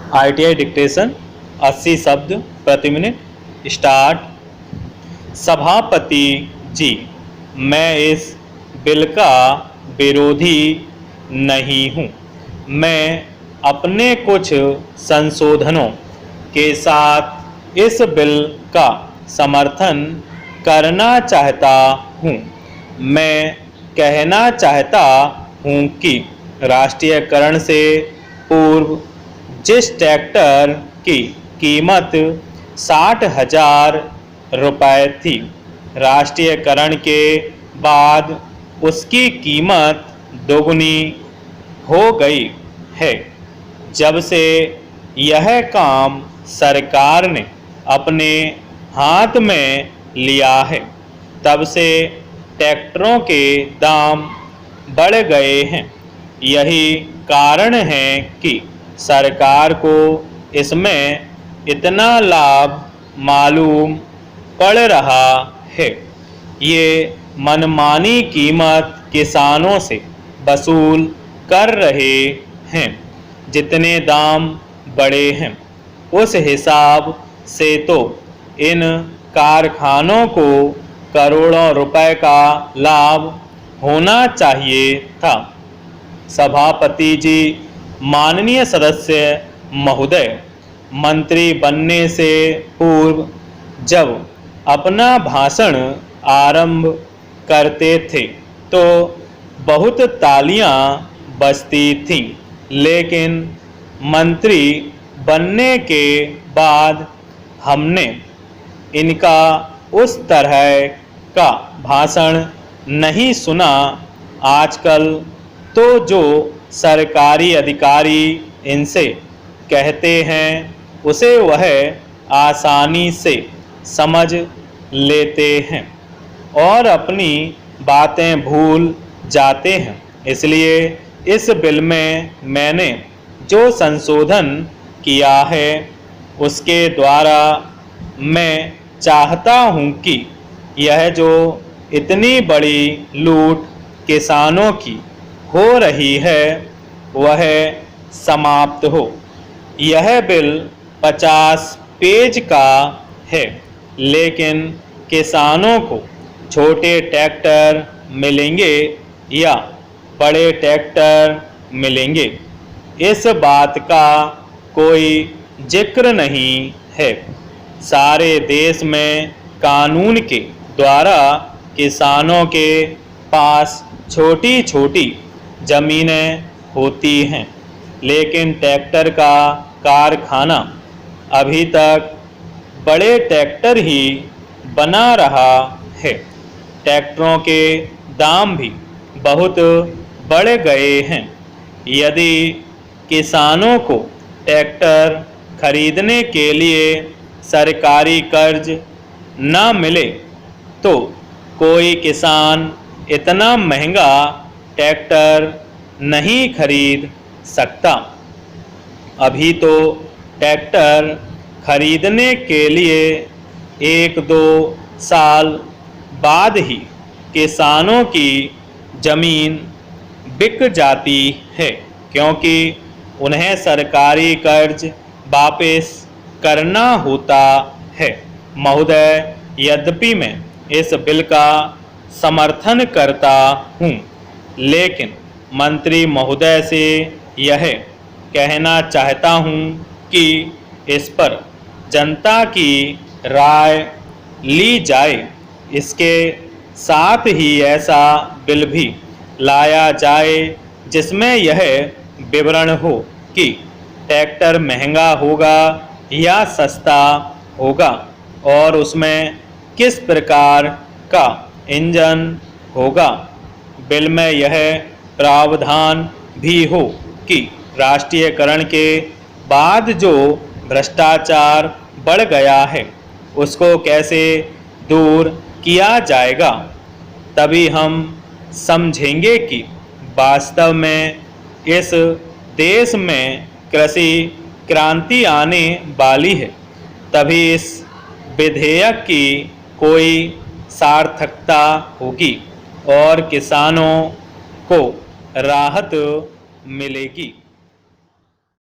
ITI dictation 80 शब्द प्रति minute start. सभापति जी, मैं इस बिल का विरोधी नहीं हूँ। मैं अपने कुछ संशोधनों के साथ इस बिल का समर्थन करना चाहता हूँ। मैं कहना चाहता हूँ कि राष्ट्रीयकरण से पूर्व जिस ट्रैक्टर की कीमत 60,000 रुपये थी, राष्ट्रीयकरण के बाद उसकी कीमत दोगुनी हो गई है। जब से यह काम सरकार ने अपने हाथ में लिया है, तब से ट्रैक्टरों के दाम बढ़ गए हैं। यही कारण है कि सरकार को इसमें इतना लाभ मालूम पड़ रहा है। ये मनमानी कीमत किसानों से वसूल कर रहे हैं। जितने दाम बढ़े हैं, उस हिसाब से तो इन कारखानों को करोड़ों रुपए का लाभ होना चाहिए था। सभापति जी, माननीय सदस्य महोदय, मंत्री बनने से पूर्व जब अपना भाषण आरंभ करते थे तो बहुत तालियां बजती थीं, लेकिन मंत्री बनने के बाद हमने इनका उस तरह का भाषण नहीं सुना। आजकल तो जो सरकारी अधिकारी इनसे कहते हैं, उसे वह आसानी से समझ लेते हैं और अपनी बातें भूल जाते हैं। इसलिए इस बिल में मैंने जो संशोधन किया है, उसके द्वारा मैं चाहता हूं कि यह जो इतनी बड़ी लूट किसानों की हो रही है, वह समाप्त हो। यह बिल 50 पेज का है, लेकिन किसानों को छोटे ट्रैक्टर मिलेंगे या बड़े ट्रैक्टर मिलेंगे, इस बात का कोई जिक्र नहीं है। सारे देश में कानून के द्वारा किसानों के पास छोटी छोटी ज़मीनें होती हैं, लेकिन ट्रैक्टर का कारखाना अभी तक बड़े ट्रैक्टर ही बना रहा है। ट्रैक्टरों के दाम भी बहुत बढ़ गए हैं। यदि किसानों को ट्रैक्टर खरीदने के लिए सरकारी कर्ज न मिले तो कोई किसान इतना महंगा ट्रैक्टर नहीं खरीद सकता। अभी तो ट्रैक्टर खरीदने के लिए 1-2 साल बाद ही किसानों की ज़मीन बिक जाती है, क्योंकि उन्हें सरकारी कर्ज वापस करना होता है। महोदय, यद्यपि मैं इस बिल का समर्थन करता हूँ, लेकिन मंत्री महोदय से यह कहना चाहता हूँ कि इस पर जनता की राय ली जाए। इसके साथ ही ऐसा बिल भी लाया जाए जिसमें यह विवरण हो कि ट्रैक्टर महंगा होगा या सस्ता होगा और उसमें किस प्रकार का इंजन होगा। बिल में यह प्रावधान भी हो कि राष्ट्रीयकरण के बाद जो भ्रष्टाचार बढ़ गया है, उसको कैसे दूर किया जाएगा। तभी हम समझेंगे कि वास्तव में इस देश में कृषि क्रांति आने वाली है। तभी इस विधेयक की कोई सार्थकता होगी और किसानों को राहत मिलेगी।